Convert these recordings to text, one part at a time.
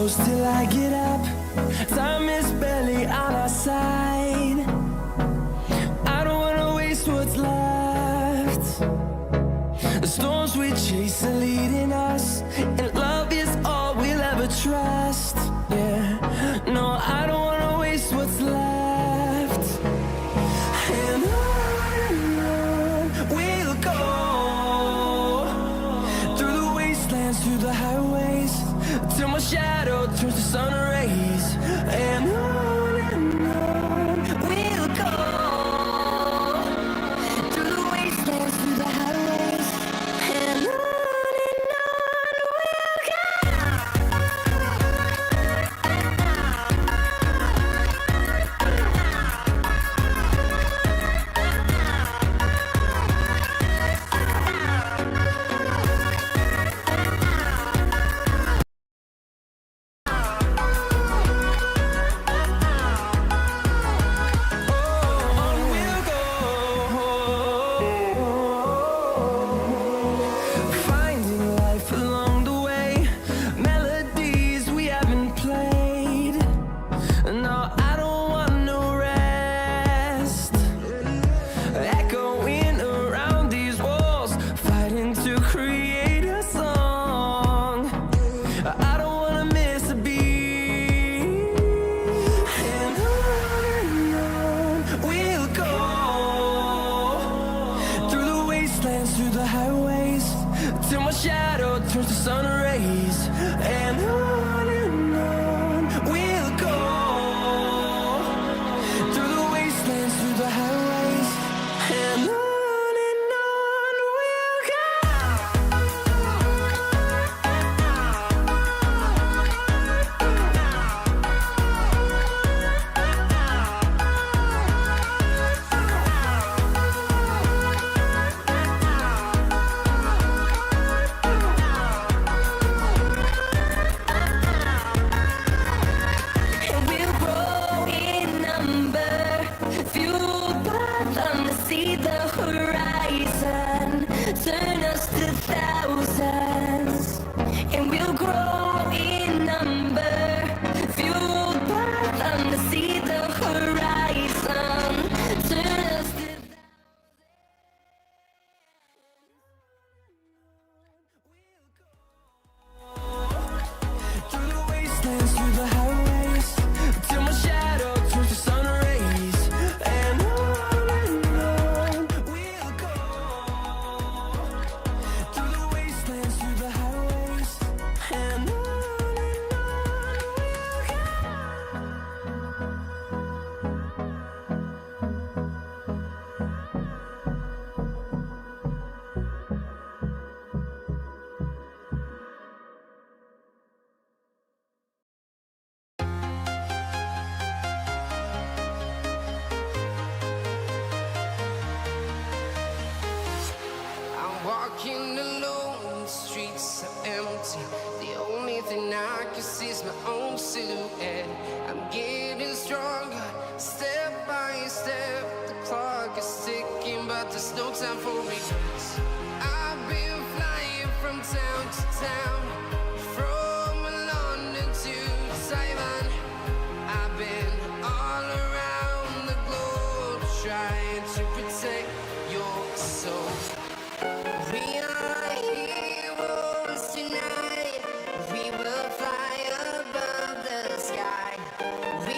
close till I get up. Time is barely on our side. I don't wanna waste what's left. The storms we chase are leading us, and love is all we'll ever trust. Yeah, no, I don't wanna waste what's left. And on we'll go, through the wastelands, through the highways, till my shadow turns to sun rays. And on we'll go, through the wastelands, through the highways, and on we'll go. Through the highways, till my shadow turns to sun rays. And on we'll go, through the wastelands, through the highways, and on we'll go. See the horizon, turn us to thousands, and we'll grow in number, fueled by thunder. See the horizon, turn us to thousands. Through the wastelands, through the highways, till my shadow turns to sun rays. And walking alone, the streets are empty. The only thing I can see is my own silhouette. I'm getting stronger, step by step. The clock is ticking, but there's no time for regrets. I've been flying from town to town, from London to Taiwan. I've been all around the globe, trying to protect your soul. We are heroes tonight. We will fly above the sky. We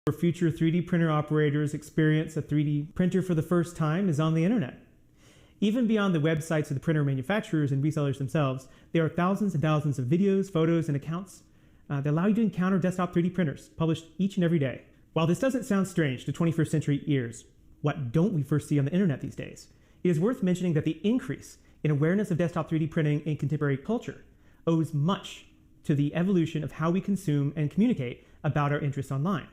where future 3D printer operators experience a 3D printer for the first time is on the internet. Even beyond the websites of the printer manufacturers and resellers themselves, there are thousands and thousands of videos, photos, and accounts that allow you to encounter desktop 3D printers published each and every day. While this doesn't sound strange to 21st century ears, what don't we first see on the internet these days? It is worth mentioning that the increase in awareness of desktop 3D printing in contemporary culture owes much to the evolution of how we consume and communicate about our interests online.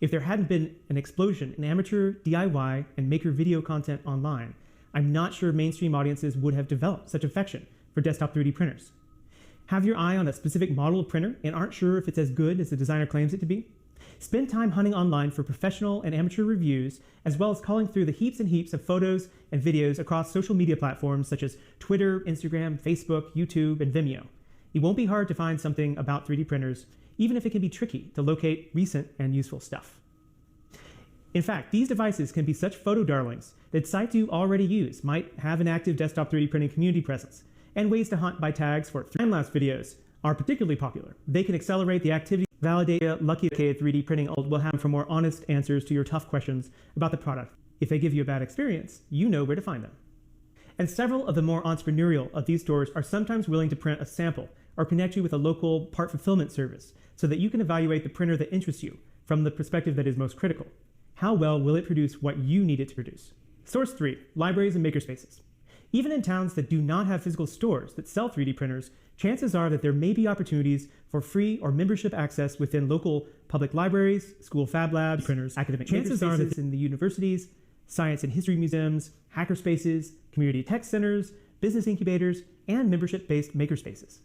If there hadn't been an explosion in amateur DIY and maker video content online, I'm not sure mainstream audiences would have developed such affection for desktop 3D printers. Have your eye on a specific model of printer and aren't sure if it's as good as the designer claims it to be? Spend time hunting online for professional and amateur reviews, as well as calling through the heaps and heaps of photos and videos across social media platforms such as Twitter, Instagram, Facebook, YouTube, and Vimeo. It won't be hard to find something about 3D printers, even if it can be tricky to locate recent and useful stuff. In fact, these devices can be such photo darlings that sites you already use might have an active desktop 3D printing community presence, and ways to hunt by tags for time-lapse videos are particularly popular. They can accelerate the activity, validate a lucky 3D printing will have for more honest answers to your tough questions about the product. If they give you a bad experience, you know where to find them. And several of the more entrepreneurial of these stores are sometimes willing to print a sample or connect you with a local part fulfillment service so that you can evaluate the printer that interests you from the perspective that is most critical. How well will it produce what you need it to produce? Source 3, libraries and makerspaces. Even in towns that do not have physical stores that sell 3D printers, chances are that there may be opportunities for free or membership access within local public libraries, school fab labs, printers, academic chances are that in the universities, science and history museums, hackerspaces, community tech centers, business incubators, and membership-based makerspaces.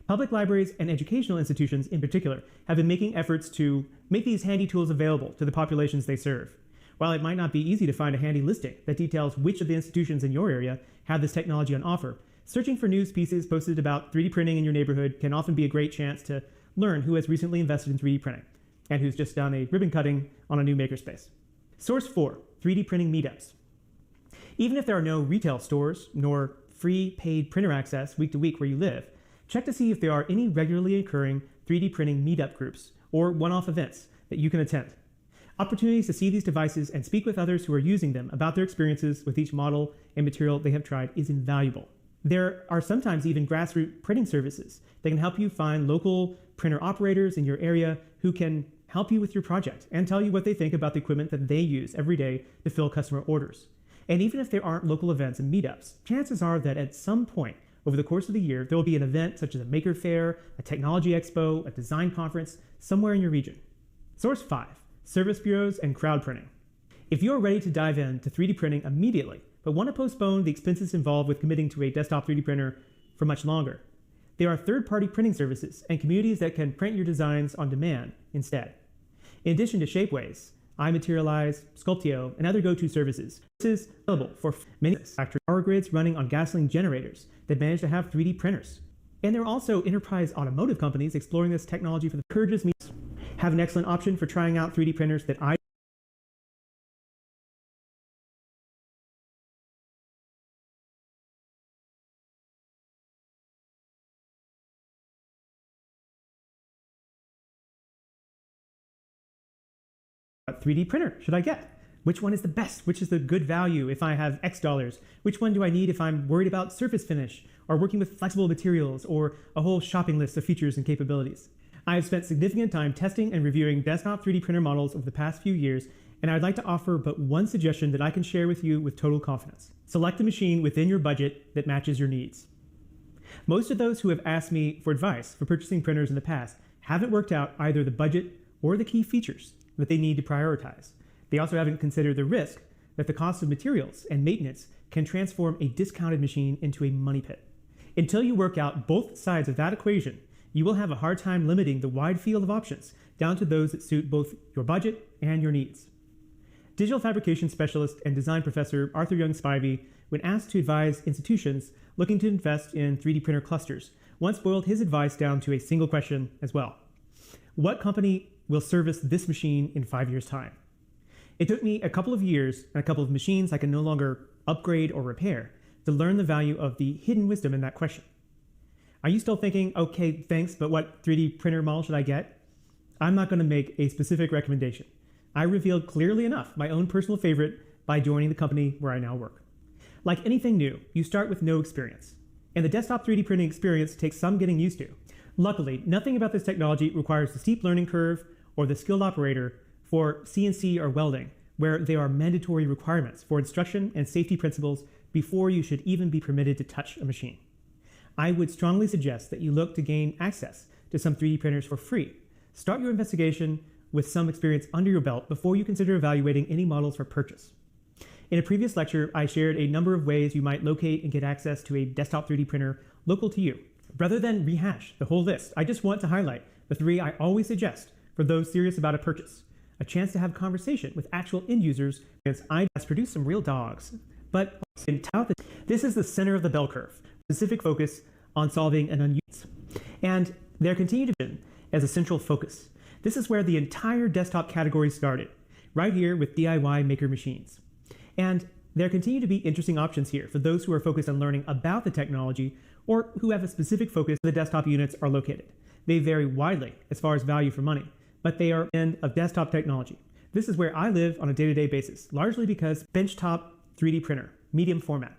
Public libraries and educational institutions in particular have been making efforts to make these handy tools available to the populations they serve. While it might not be easy to find a handy listing that details which of the institutions in your area have this technology on offer, searching for news pieces posted about 3D printing in your neighborhood can often be a great chance to learn who has recently invested in 3D printing and who's just done a ribbon cutting on a new makerspace. Source 4, 3D printing meetups. Even if there are no retail stores nor free paid printer access week to week where you live, check to see if there are any regularly occurring 3D printing meetup groups or one-off events that you can attend. Opportunities to see these devices and speak with others who are using them about their experiences with each model and material they have tried is invaluable. There are sometimes even grassroots printing services that can help you find local printer operators in your area who can help you with your project and tell you what they think about the equipment that they use every day to fill customer orders. And even if there aren't local events and meetups, chances are that at some point over the course of the year, there will be an event such as a maker fair, a technology expo, a design conference, somewhere in your region. Source 5, service bureaus and crowd printing. If you're ready to dive into 3D printing immediately, but want to postpone the expenses involved with committing to a desktop 3D printer for much longer, there are third-party printing services and communities that can print your designs on demand instead. In addition to Shapeways, iMaterialize, Sculpteo, and other go-to services, this is available for many factory power grids running on gasoline generators that manage to have 3D printers. And there are also enterprise automotive companies exploring this technology for the encourages me to have an excellent option for trying out 3D printers that I 3D printer should I get? Which one is the best? Which is the good value if I have X dollars? Which one do I need if I'm worried about surface finish or working with flexible materials or a whole shopping list of features and capabilities? I have spent significant time testing and reviewing desktop 3D printer models over the past few years, and I'd like to offer but one suggestion that I can share with you with total confidence. Select a machine within your budget that matches your needs. Most of those who have asked me for advice for purchasing printers in the past haven't worked out either the budget or the key features that they need to prioritize. They also haven't considered the risk that the cost of materials and maintenance can transform a discounted machine into a money pit. Until you work out both sides of that equation, you will have a hard time limiting the wide field of options down to those that suit both your budget and your needs. Digital fabrication specialist and design professor Arthur Young Spivey, when asked to advise institutions looking to invest in 3D printer clusters, once boiled his advice down to a single question as well. What company will service this machine in 5 years' time? It took me a couple of years and a couple of machines I can no longer upgrade or repair to learn the value of the hidden wisdom in that question. Are you still thinking, okay, thanks, but what 3D printer model should I get? I'm not going to make a specific recommendation. I revealed clearly enough my own personal favorite by joining the company where I now work. Like anything new, you start with no experience, and the desktop 3D printing experience takes some getting used to. Luckily, nothing about this technology requires the steep learning curve or the skilled operator for CNC or welding, where they are mandatory requirements for instruction and safety principles before you should even be permitted to touch a machine. I would strongly suggest that you look to gain access to some 3D printers for free. Start your investigation with some experience under your belt before you consider evaluating any models for purchase. In a previous lecture, I shared a number of ways you might locate and get access to a desktop 3D printer local to you. Rather than rehash the whole list, I just want to highlight the 3 I always suggest for those serious about a purchase. A chance to have conversation with actual end users, because I just produce some real dogs. But this is the center of the bell curve, specific focus on solving an unused. And there continue to be as a central focus. This is where the entire desktop category started, right here with DIY maker machines. And there continue to be interesting options here for those who are focused on learning about the technology or who have a specific focus where the desktop units are located. They vary widely as far as value for money, but they are end of desktop technology. This is where I live on a day-to-day basis, largely because benchtop 3D printer, medium format,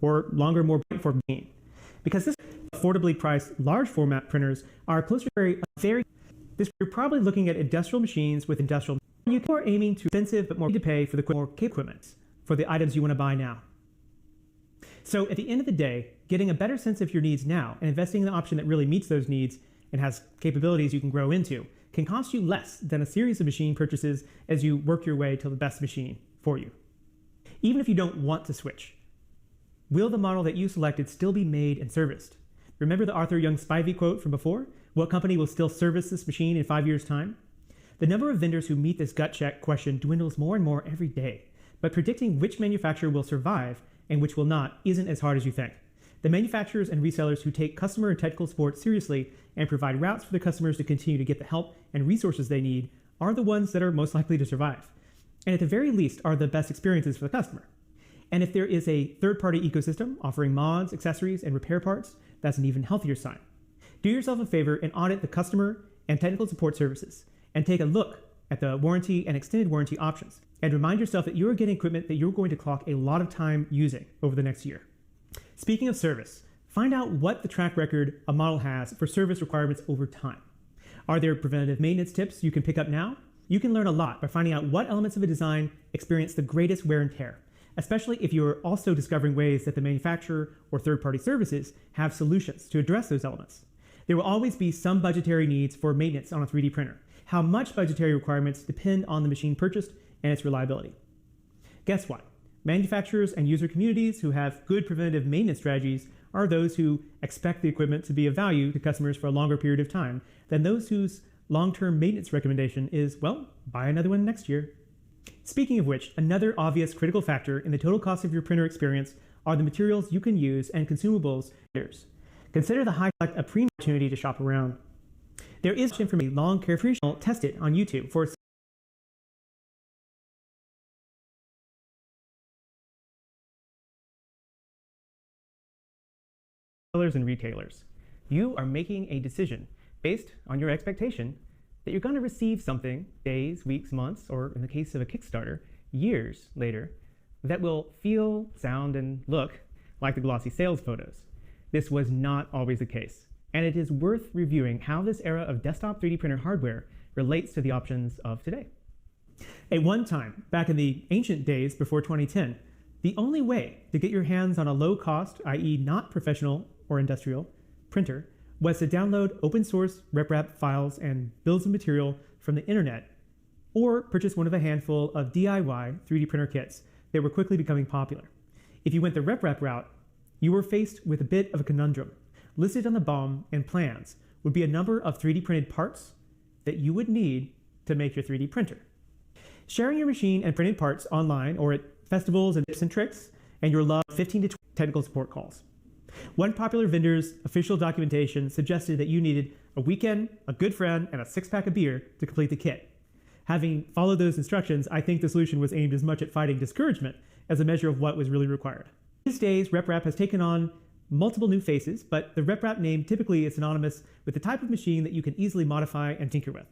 or longer, more for gain. Because this affordably priced large format printers are closer to you're probably looking at industrial machines with industrial. You are aiming to expensive but more to pay for the more equipment for the items you want to buy now. So at the end of the day, getting a better sense of your needs now and investing in the option that really meets those needs and has capabilities you can grow into can cost you less than a series of machine purchases as you work your way to the best machine for you. Even if you don't want to switch, will the model that you selected still be made and serviced? Remember the Arthur Young Spivey quote from before? What company will still service this machine in 5 years' time? The number of vendors who meet this gut check question dwindles more and more every day, but predicting which manufacturer will survive and which will not isn't as hard as you think. The manufacturers and resellers who take customer and technical support seriously and provide routes for their customers to continue to get the help and resources they need are the ones that are most likely to survive, and at the very least are the best experiences for the customer. And if there is a third-party ecosystem offering mods, accessories, and repair parts, that's an even healthier sign. Do yourself a favor and audit the customer and technical support services, and take a look at the warranty and extended warranty options, and remind yourself that you're getting equipment that you're going to clock a lot of time using over the next year. Speaking of service, find out what the track record a model has for service requirements over time. Are there preventative maintenance tips you can pick up now? You can learn a lot by finding out what elements of a design experience the greatest wear and tear, especially if you're also discovering ways that the manufacturer or third-party services have solutions to address those elements. There will always be some budgetary needs for maintenance on a 3D printer. How much budgetary requirements depend on the machine purchased and its reliability. Guess what? Manufacturers and user communities who have good preventative maintenance strategies are those who expect the equipment to be of value to customers for a longer period of time than those whose long-term maintenance recommendation is, well, buy another one next year. Speaking of which, another obvious critical factor in the total cost of your printer experience are the materials you can use and consumables. Consider the high a premium opportunity to shop around. There is information long carefree tested on YouTube for sellers and retailers. You are making a decision based on your expectation that you're going to receive something days, weeks, months, or in the case of a Kickstarter, years later, that will feel, sound, and look like the glossy sales photos. This was not always the case, and it is worth reviewing how this era of desktop 3D printer hardware relates to the options of today. At one time, back in the ancient days before 2010, the only way to get your hands on a low-cost, i.e. not professional or industrial, printer was to download open-source RepRap files and bills of material from the internet, or purchase one of a handful of DIY 3D printer kits that were quickly becoming popular. If you went the RepRap route, you were faced with a bit of a conundrum. Listed on the BOM and plans would be a number of 3D printed parts that you would need to make your 3D printer. Sharing your machine and printed parts online or at festivals and tips and tricks, and your love 15 to 20 technical support calls. One popular vendor's official documentation suggested that you needed a weekend, a good friend, and a six-pack of beer to complete the kit. Having followed those instructions, I think the solution was aimed as much at fighting discouragement as a measure of what was really required. These days, RepRap has taken on multiple new faces, but the RepRap name typically is synonymous with the type of machine that you can easily modify and tinker with.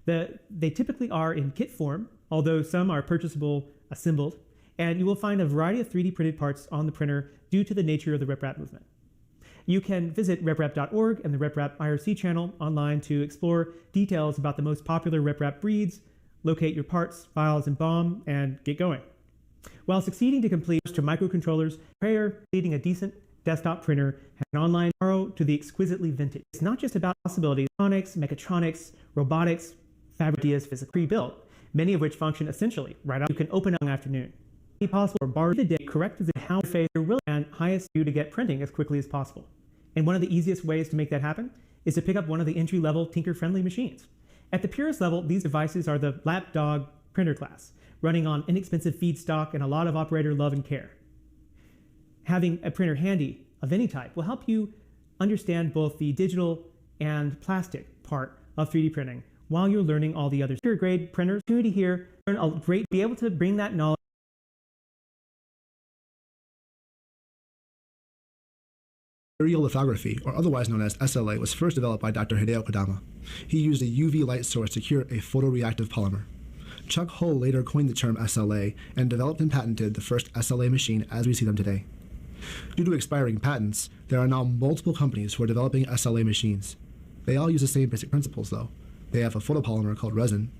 They typically are in kit form, although some are purchasable assembled, and you will find a variety of 3D printed parts on the printer due to the nature of the RepRap movement. You can visit reprap.org and the RepRap IRC channel online to explore details about the most popular RepRap breeds, locate your parts, files, and BOM, and get going. While succeeding to complete to microcontrollers, prayer leading a decent desktop printer has an online borrow to the exquisitely vintage. It's not just about possibilities, electronics, mechatronics, robotics, fabric ideas, physical pre-built, many of which function essentially right out. You can open up in the afternoon. Possible or borrow the day correct as how phase you're willing and highest you to get printing as quickly as possible. And one of the easiest ways to make that happen is to pick up one of the entry-level Tinker-friendly machines. At the purest level, these devices are the lapdog printer class, running on inexpensive feedstock and a lot of operator love and care. Having a printer handy of any type will help you understand both the digital and plastic part of 3D printing while you're learning all the other grade printers. Opportunity here, learn a great, be able to bring that knowledge. Stereolithography, or otherwise known as SLA, was first developed by Dr. Hideo Kodama. He used a UV light source to cure a photoreactive polymer. Chuck Hull later coined the term SLA and developed and patented the first SLA machine as we see them today. Due to expiring patents, there are now multiple companies who are developing SLA machines. They all use the same basic principles though. They have a photopolymer called resin,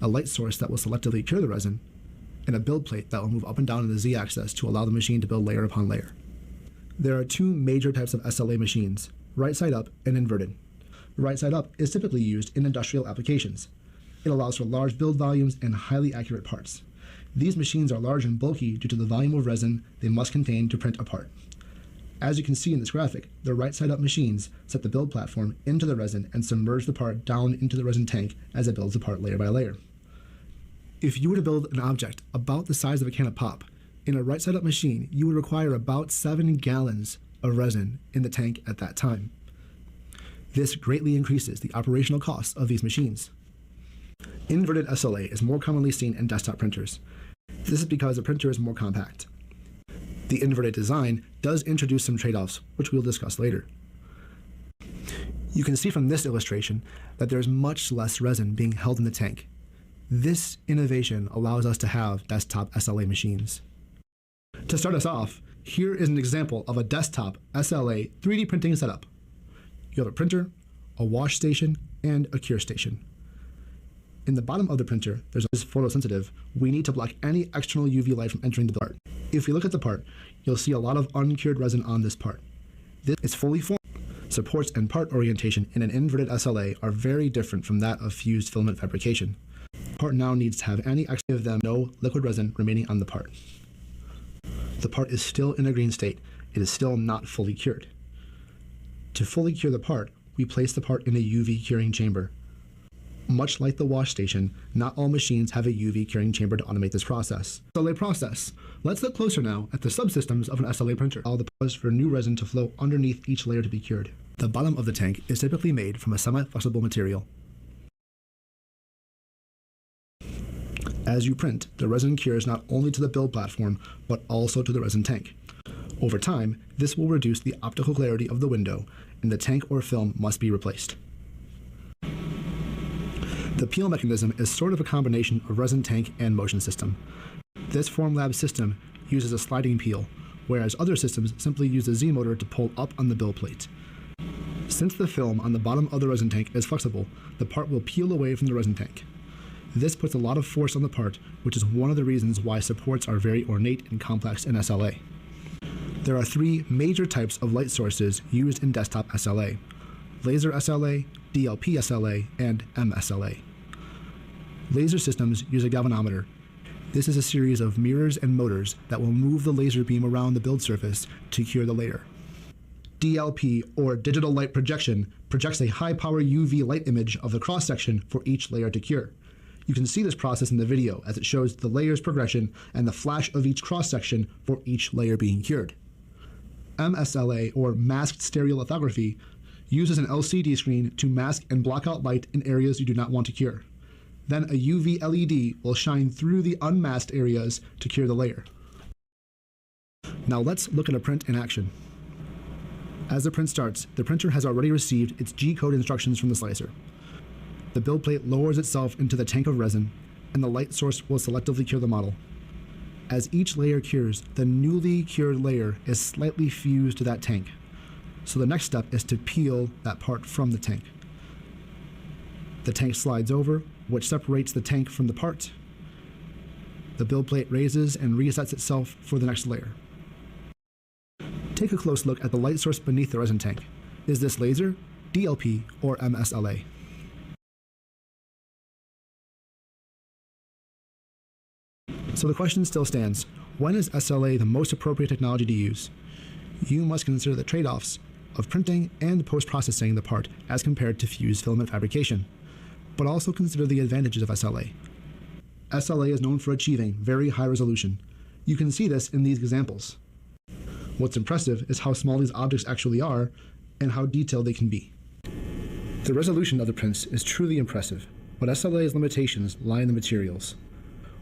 a light source that will selectively cure the resin, and a build plate that will move up and down in the z-axis to allow the machine to build layer upon layer. There are two major types of SLA machines, right side up and inverted. Right side up is typically used in industrial applications. It allows for large build volumes and highly accurate parts. These machines are large and bulky due to the volume of resin they must contain to print a part. As you can see in this graphic, the right side up machines set the build platform into the resin and submerge the part down into the resin tank as it builds the part layer by layer. If you were to build an object about the size of a can of pop, in a right side up machine, you would require about 7 gallons of resin in the tank at that time. This greatly increases the operational costs of these machines. Inverted SLA is more commonly seen in desktop printers. This is because the printer is more compact. The inverted design does introduce some trade-offs, which we'll discuss later. You can see from this illustration that there's much less resin being held in the tank. This innovation allows us to have desktop SLA machines. To start us off, here is an example of a desktop SLA 3D printing setup. You have a printer, a wash station, and a cure station. In the bottom of the printer, there's a photosensitive. We need to block any external UV light from entering the part. If we look at the part, you'll see a lot of uncured resin on this part. This is fully formed. Supports and part orientation in an inverted SLA are very different from that of fused filament fabrication. The part now needs to have any extra of them, no liquid resin remaining on the part. The part is still in a green state. It is still not fully cured. To fully cure the part, we place the part in a UV curing chamber. Much like the wash station, not all machines have a UV curing chamber to automate this process. SLA process. Let's look closer now at the subsystems of an SLA printer. All the process for new resin to flow underneath each layer to be cured. The bottom of the tank is typically made from a semi-flexible material. As you print, the resin cures not only to the build platform, but also to the resin tank. Over time, this will reduce the optical clarity of the window, and the tank or film must be replaced. The peel mechanism is sort of a combination of resin tank and motion system. This Formlab system uses a sliding peel, whereas other systems simply use a Z-motor to pull up on the build plate. Since the film on the bottom of the resin tank is flexible, the part will peel away from the resin tank. This puts a lot of force on the part, which is one of the reasons why supports are very ornate and complex in SLA. There are 3 major types of light sources used in desktop SLA: laser SLA, DLP SLA, and MSLA. Laser systems use a galvanometer. This is a series of mirrors and motors that will move the laser beam around the build surface to cure the layer. DLP, or digital light projection, projects a high-power UV light image of the cross-section for each layer to cure. You can see this process in the video as it shows the layers progression and the flash of each cross-section for each layer being cured. MSLA, or masked stereolithography, uses an LCD screen to mask and block out light in areas you do not want to cure. Then a UV LED will shine through the unmasked areas to cure the layer. Now let's look at a print in action. As the print starts, the printer has already received its G-code instructions from the slicer. The build plate lowers itself into the tank of resin, and the light source will selectively cure the model. As each layer cures, the newly cured layer is slightly fused to that tank. So the next step is to peel that part from the tank. The tank slides over, which separates the tank from the part. The build plate raises and resets itself for the next layer. Take a close look at the light source beneath the resin tank. Is this laser, DLP, or MSLA? So the question still stands, when is SLA the most appropriate technology to use? You must consider the trade-offs of printing and post-processing the part as compared to fused filament fabrication, but also consider the advantages of SLA. SLA is known for achieving very high resolution. You can see this in these examples. What's impressive is how small these objects actually are and how detailed they can be. The resolution of the prints is truly impressive, but SLA's limitations lie in the materials.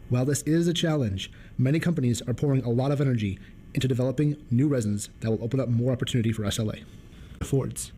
While this is a challenge, many companies are pouring a lot of energy into developing new resins that will open up more opportunity for SLA. Affords.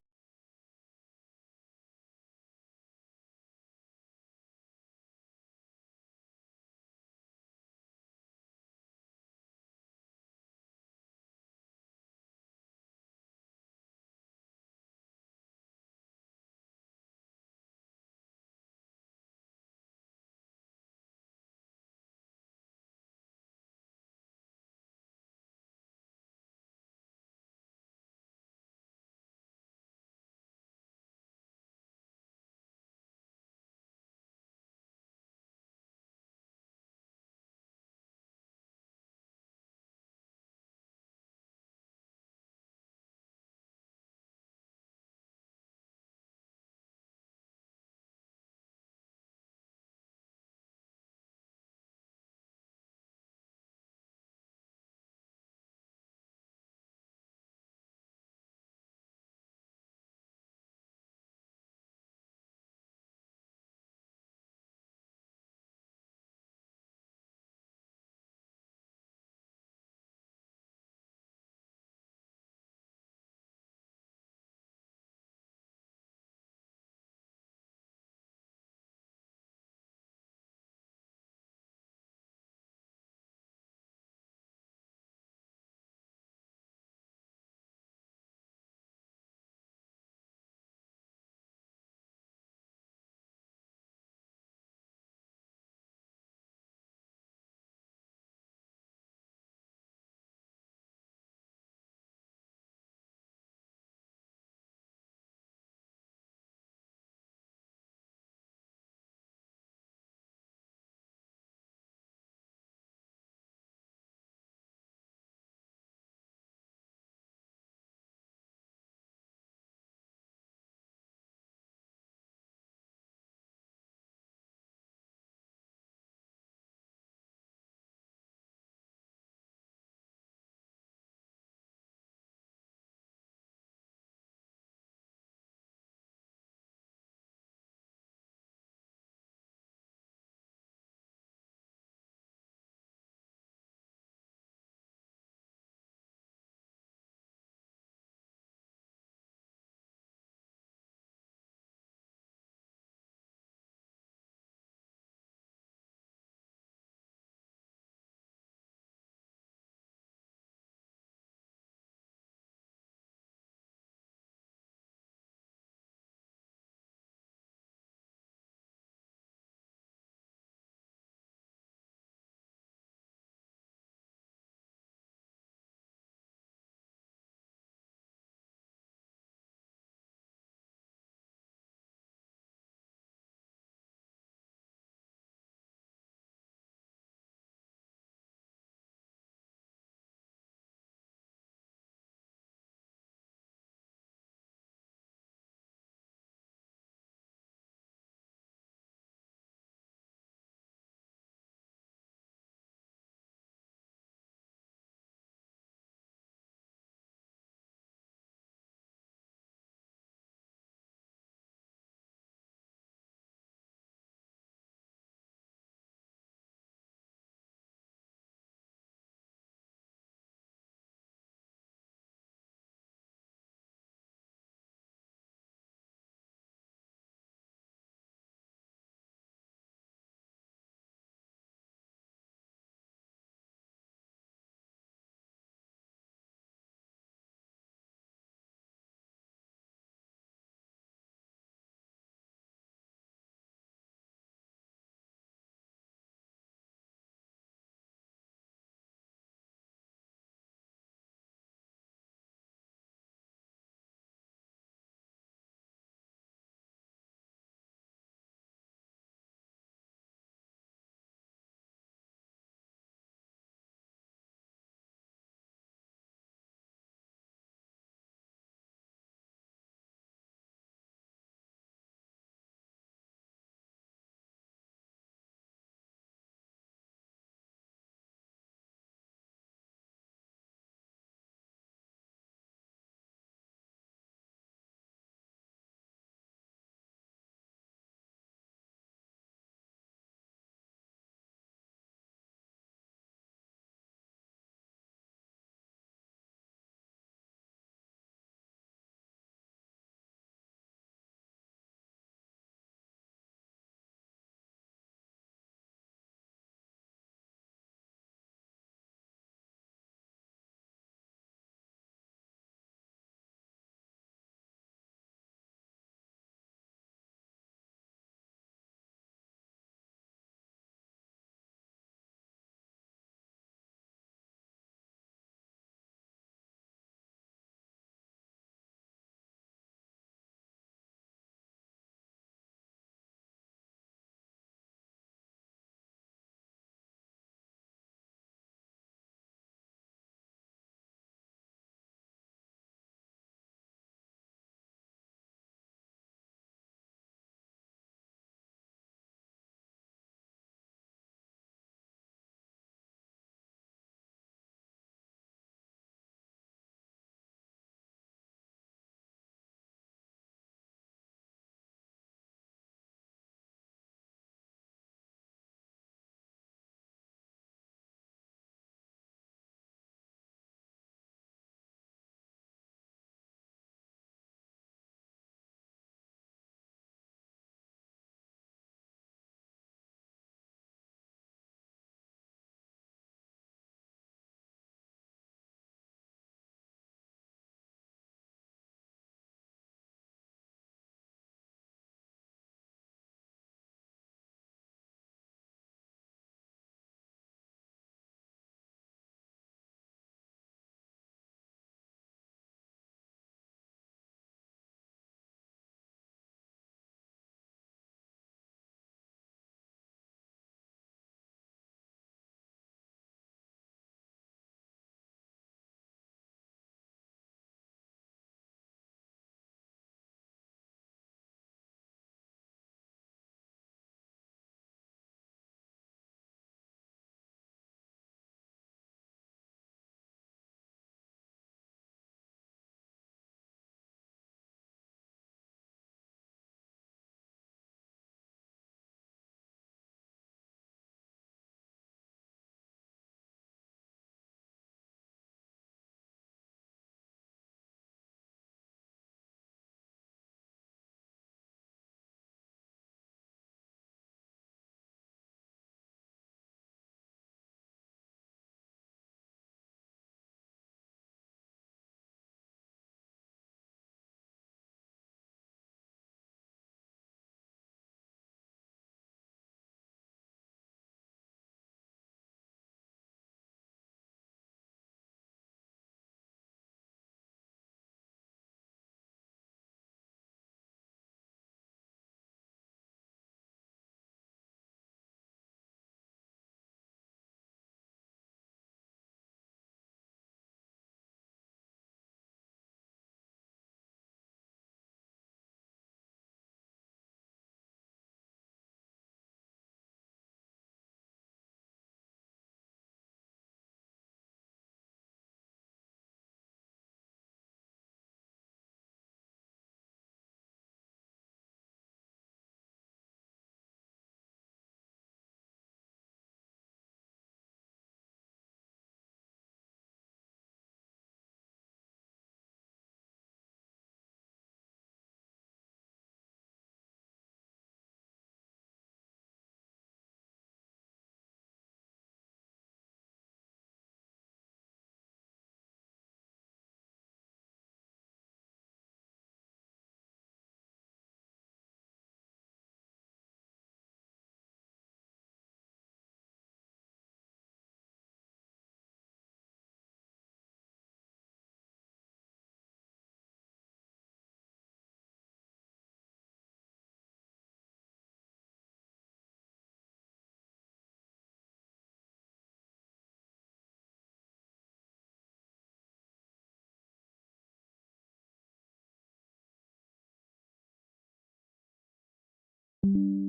you.